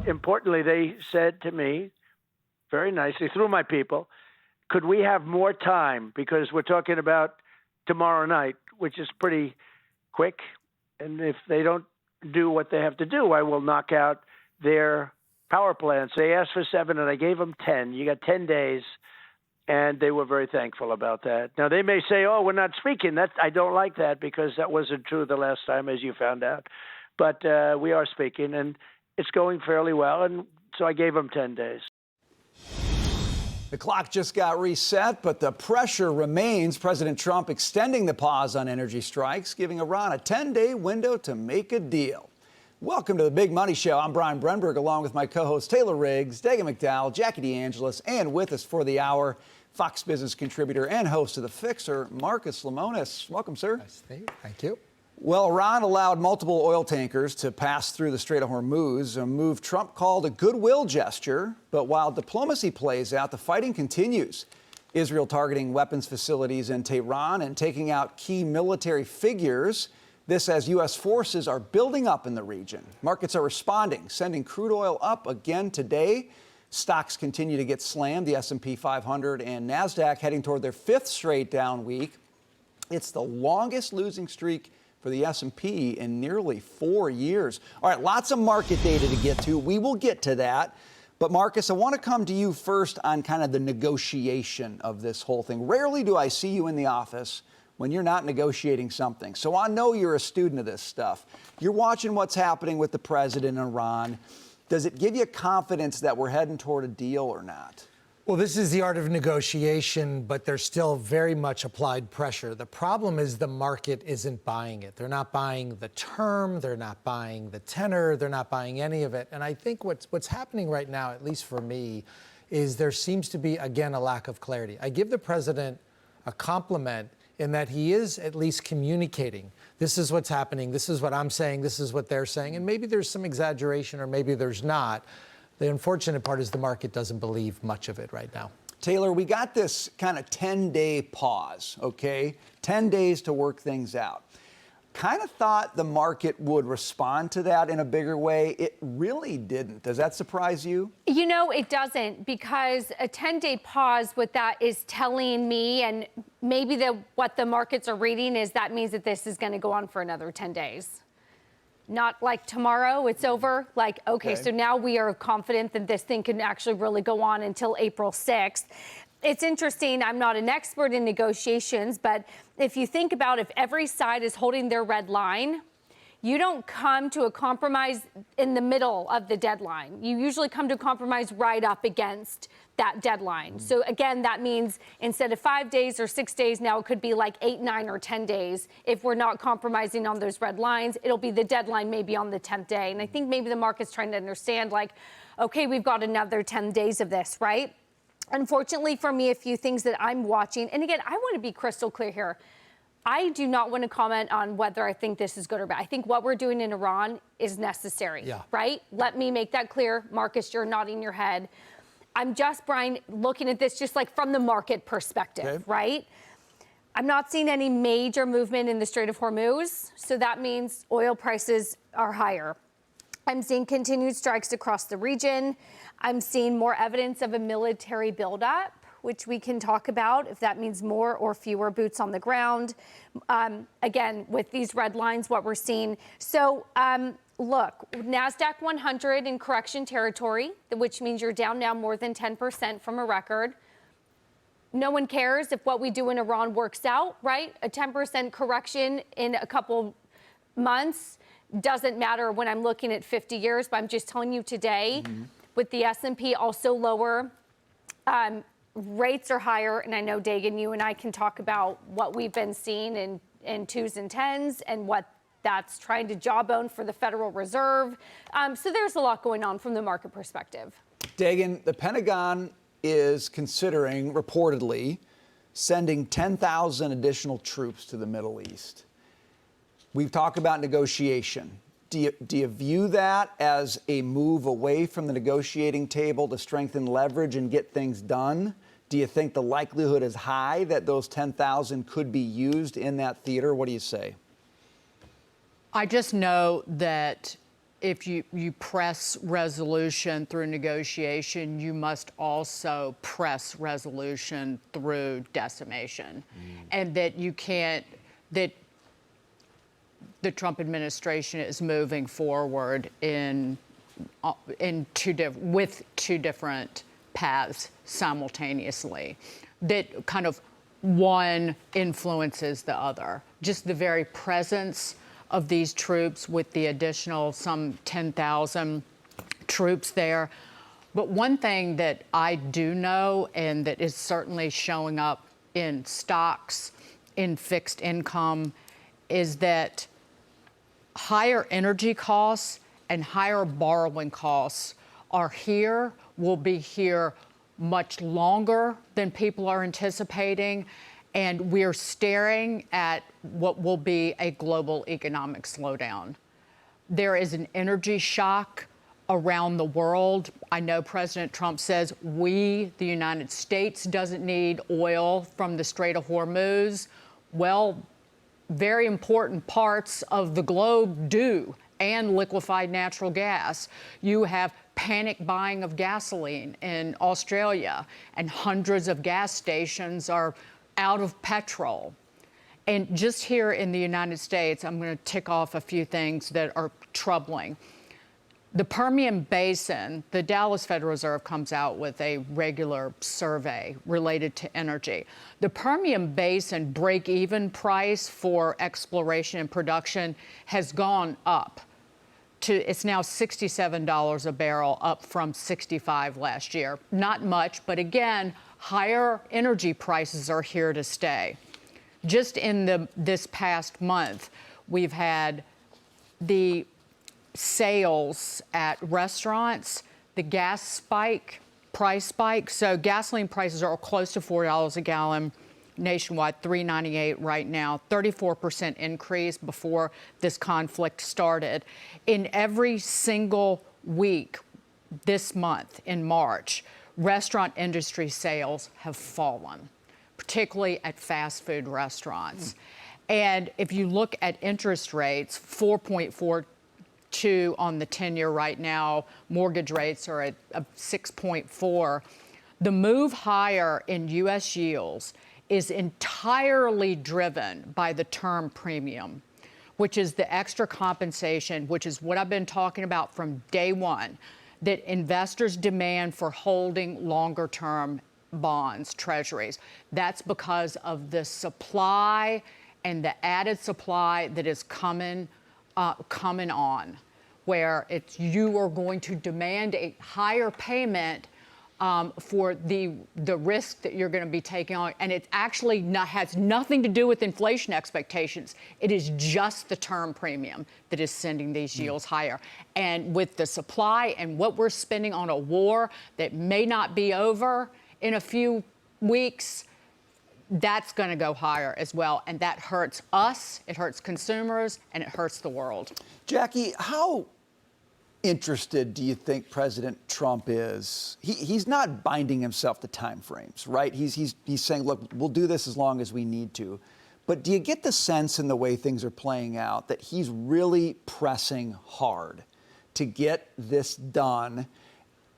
importantly, they said to me very nicely through my people, could we have more time? Because we're talking about tomorrow night, which is pretty quick. And if they don't do what they have to do, I will knock out their power plants. They asked for 7 and I gave them 10. You got 10 days. And they were very thankful about that. Now, they may say, oh, we're not speaking. I don't like that because that wasn't true the last time, as you found out. But we are speaking, and it's going fairly well. And so I gave them 10 days. The clock just got reset, but the pressure remains. President Trump extending the pause on energy strikes, giving Iran a 10-day window to make a deal. Welcome to the Big Money Show. I'm Brian Brenberg, along with my co-hosts Taylor Riggs, Dagan McDowell, Jackie DeAngelis, and with us for the hour, Fox Business contributor and host of The Fixer, Marcus Lemonis. Welcome, sir. Nice to meet you. Thank you. Well, Iran allowed multiple oil tankers to pass through the Strait of Hormuz, a move Trump called a goodwill gesture. But while diplomacy plays out, the fighting continues. Israel targeting weapons facilities in Tehran and taking out key military figures. This as U.S. forces are building up in the region. Markets are responding, sending crude oil up again today. Stocks continue to get slammed. The S&P 500 and NASDAQ heading toward their 5th straight down week. It's the longest losing streak for the S&P in nearly 4 years. All right, lots of market data to get to. We will get to that. But Marcus, I want to come to you first on kind of the negotiation of this whole thing. Rarely do I see you in the office when you're not negotiating something. So I know you're a student of this stuff. You're watching what's happening with the president in Iran. Does it give you confidence that we're heading toward a deal or not? Well, this is the art of negotiation, but there's still very much applied pressure. The problem is the market isn't buying it. They're not buying the term. They're not buying the tenor. They're not buying any of it. And I think what's happening right now, at least for me, is there seems to be, again, a lack of clarity. I give the president a compliment in that he is at least communicating. This is what's happening. This is what I'm saying. This is what they're saying. And maybe there's some exaggeration or maybe there's not. The unfortunate part is the market doesn't believe much of it right now. Taylor, we got this kind of 10-day pause, okay? 10 days to work things out. Kind of thought the market would respond to that in a bigger way. It really didn't. Does that surprise you? You know, it doesn't, because a 10-day pause, what that is telling me, and maybe what the markets are reading is that means that this is going to go on for another 10 days. Not like tomorrow, it's over. Like, okay, so now we are confident that this thing can actually really go on until April 6th. It's interesting, I'm not an expert in negotiations, but if you think about if every side is holding their red line, you don't come to a compromise in the middle of the deadline. You usually come to a compromise right up against that deadline. So again, that means instead of 5 days or 6 days, now it could be like 8, 9, or 10 days. If we're not compromising on those red lines, it'll be the deadline maybe on the 10th day. And I think maybe the market's trying to understand, like, okay, we've got another 10 days of this, right? Unfortunately for me, a few things that I'm watching, and again, I want to be crystal clear here. I do not want to comment on whether I think this is good or bad. I think what we're doing in Iran is necessary, right? Let me make that clear. Marcus, you're nodding your head. I'm just, Brian, looking at this just like from the market perspective, right? I'm not seeing any major movement in the Strait of Hormuz, so that means oil prices are higher. I'm seeing continued strikes across the region. I'm seeing more evidence of a military buildup, which we can talk about if that means more or fewer boots on the ground. Again, with these red lines, what we're seeing. So look, NASDAQ 100 in correction territory, which means you're down now more than 10% from a record. No one cares if what we do in Iran works out, right? A 10% correction in a couple months doesn't matter when I'm looking at 50 years, but I'm just telling you today, with the S&P also lower, rates are higher, and I know, Dagan, you and I can talk about what we've been seeing in 2s and 10s and what that's trying to jawbone for the Federal Reserve. So there's a lot going on from the market perspective. Dagan, the Pentagon is considering, reportedly, sending 10,000 additional troops to the Middle East. We've talked about negotiation. Do you view that as a move away from the negotiating table to strengthen leverage and get things done? Do you think the likelihood is high that those 10,000 could be used in that theater? What do you say? I just know that if you press resolution through negotiation, you must also press resolution through decimation. And that you can't, that the Trump administration is moving forward with two different paths simultaneously. That kind of one influences the other. Just the very presence of these troops with the additional some 10,000 troops there. But one thing that I do know, and that is certainly showing up in stocks, in fixed income, is that higher energy costs and higher borrowing costs are here, will be here much longer than people are anticipating. And we're staring at what will be a global economic slowdown. There is an energy shock around the world. I know President Trump says the United States, doesn't need oil from the Strait of Hormuz. Well, very important parts of the globe do, and liquefied natural gas. You have panic buying of gasoline in Australia, and hundreds of gas stations are out of petrol. And just here in the United States, I'm going to tick off a few things that are troubling. The Permian Basin, the Dallas Federal Reserve comes out with a regular survey related to energy. The Permian Basin break-even price for exploration and production has gone up. It's now $67 a barrel, up from $65 last year. Not much, but again, higher energy prices are here to stay. Just in this past month, we've had the sales at restaurants, the price spike. So gasoline prices are close to $4 a gallon nationwide, $3.98 right now, 34% increase before this conflict started. In every single week this month, in March, restaurant industry sales have fallen, particularly at fast food restaurants. And if you look at interest rates, 4.42 on the 10-year right now, mortgage rates are at 6.4. The move higher in U.S. yields is entirely driven by the term premium, which is the extra compensation, which is what I've been talking about from day one, that investors demand for holding longer-term bonds, treasuries. That's because of the supply and the added supply that is coming on, where you are going to demand a higher payment for the risk that you're going to be taking on. And it actually has nothing to do with inflation expectations. It is just the term premium that is sending these yields higher. And with the supply and what we're spending on a war that may not be over in a few weeks, that's going to go higher as well. And that hurts us, it hurts consumers, and it hurts the world. Jackie, how interested do you think President Trump is? He's not binding himself to timeframes, right? He's saying, look, we'll do this as long as we need to. But do you get the sense in the way things are playing out that he's really pressing hard to get this done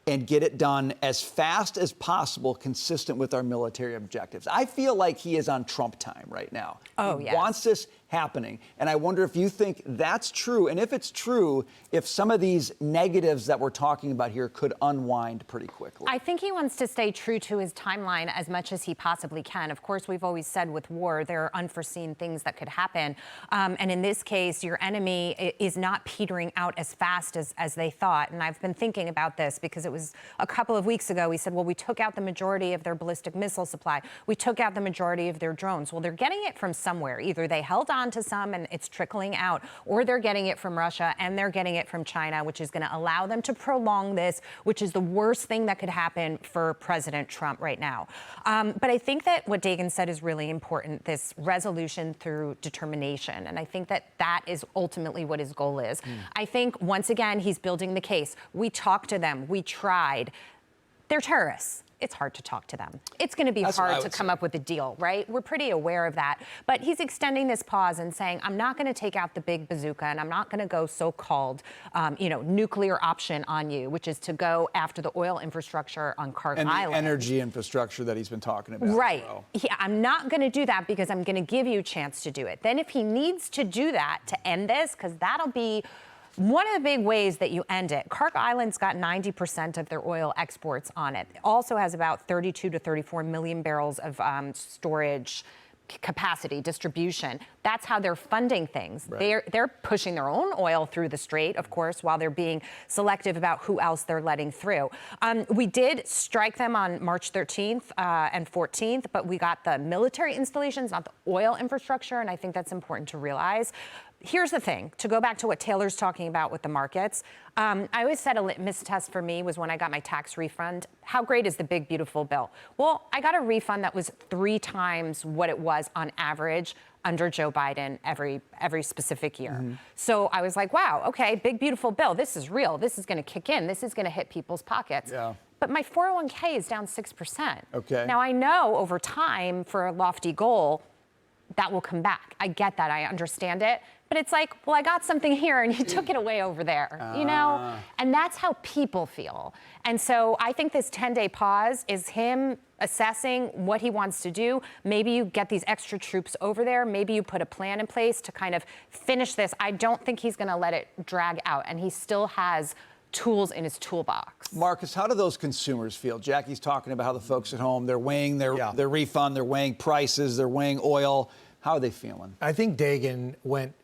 and get it done as fast as possible, consistent with our military objectives? I feel like he is on Trump time right now. He wants this happening. And I wonder if you think that's true. And if it's true, if some of these negatives that we're talking about here could unwind pretty quickly. I think he wants to stay true to his timeline as much as he possibly can. Of course, we've always said with war, there are unforeseen things that could happen. And in this case, your enemy is not petering out as fast as they thought. And I've been thinking about this because it was a couple of weeks ago, we said, well, we took out the majority of their ballistic missile supply. We took out the majority of their drones. Well, they're getting it from somewhere. Either they held on to some and it's trickling out, or they're getting it from Russia and they're getting it from China, which is going to allow them to prolong this, which is the worst thing that could happen for President Trump right now. But I think that what Dagan said is really important, this resolution through determination. And I think that that is ultimately what his goal is. I think, once again, he's building the case. We talked to them. We tried. They're terrorists. it's hard to talk to them. It's going to be That's what I hard to would come say. up with a deal, right? We're pretty aware of that. But he's extending this pause and saying, I'm not going to take out the big bazooka, and I'm not going to go so-called, nuclear option on you, which is to go after the oil infrastructure on Carg And Island. the energy infrastructure that he's been talking about. Right. as well. Yeah, I'm not going to do that because I'm going to give you a chance to do it. Then if he needs to do that to end this, because that'll be one of the big ways that you end it. Carg Island's got 90% of their oil exports on it. It also has about 32 to 34 million barrels of storage capacity, distribution. That's how they're funding things. Right. They're pushing their own oil through the strait, of course, while they're being selective about who else they're letting through. We did strike them on March 13th and 14th, but we got the military installations, not the oil infrastructure, and I think that's important to realize. Here's the thing, to go back to what Taylor's talking about with the markets, I always said a litmus test for me was when I got my tax refund. How great is the big, beautiful bill? Well, I got a refund that was 3 times what it was on average under Joe Biden every specific year. So I was like, wow, okay, big, beautiful bill. This is real. This is going to kick in. This is going to hit people's pockets. Yeah. But my 401k is down 6%. Okay. Now, I know over time for a lofty goal, that will come back. I get that. I understand it. But it's like, well, I got something here and you took it away over there, And that's how people feel. And so I think this 10-day pause is him assessing what he wants to do. Maybe you get these extra troops over there. Maybe you put a plan in place to kind of finish this. I don't think he's going to let it drag out. And he still has tools in his toolbox. Marcus, how do those consumers feel? Jackie's talking about how the folks at home, they're weighing their refund, they're weighing prices, they're weighing oil. How are they feeling? I think Dagan went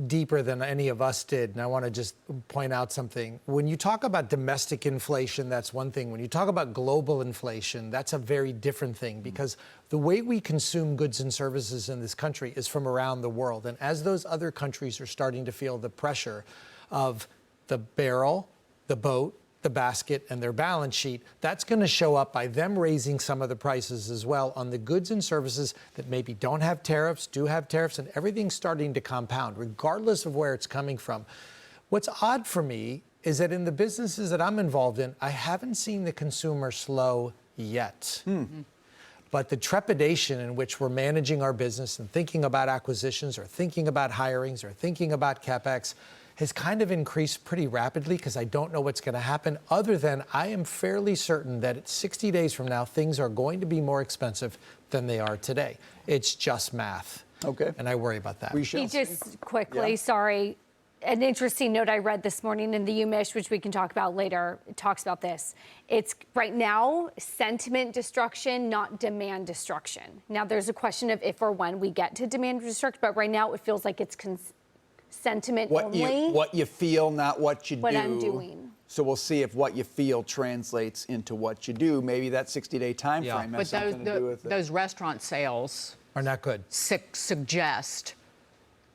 deeper than any of us did, and I want to just point out something. When you talk about domestic inflation, that's one thing. When you talk about global inflation, that's a very different thing, because the way we consume goods and services in this country is from around the world. And as those other countries are starting to feel the pressure of the barrel, the boat, the basket, and their balance sheet, that's going to show up by them raising some of the prices as well on the goods and services that maybe don't have tariffs, do have tariffs, and everything's starting to compound, regardless of where it's coming from. What's odd for me is that in the businesses that I'm involved in, I haven't seen the consumer slow yet. But the trepidation in which we're managing our business and thinking about acquisitions or thinking about hirings or thinking about CapEx has kind of increased pretty rapidly, because I don't know what's going to happen, other than I am fairly certain that at 60 days from now, things are going to be more expensive than they are today. It's just math. Okay. And I worry about that. We shall He see. just quickly, sorry, an interesting note I read this morning in the UMISH, which we can talk about later, it talks about this. It's right now sentiment destruction, not demand destruction. Now, there's a question of if or when we get to demand destruction, but right now it feels like it's sentiment only. What you feel, not what you do. What I'm doing. So we'll see if what you feel translates into what you do. Maybe that 60-day time frame has But something to do with it. those restaurant sales Are not good. suggest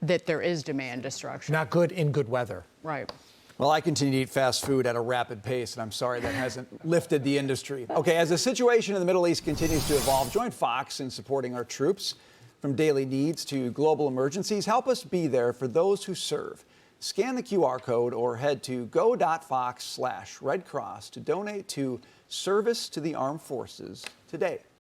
that there is demand destruction. Not good in good weather. Right. Well, I continue to eat fast food at a rapid pace, and I'm sorry that hasn't lifted the industry. Okay, as the situation in the Middle East continues to evolve, join Fox in supporting our troops. From daily needs to global emergencies, help us be there for those who serve. Scan the QR code or head to go.fox/Red Cross to donate to Service to the Armed Forces today.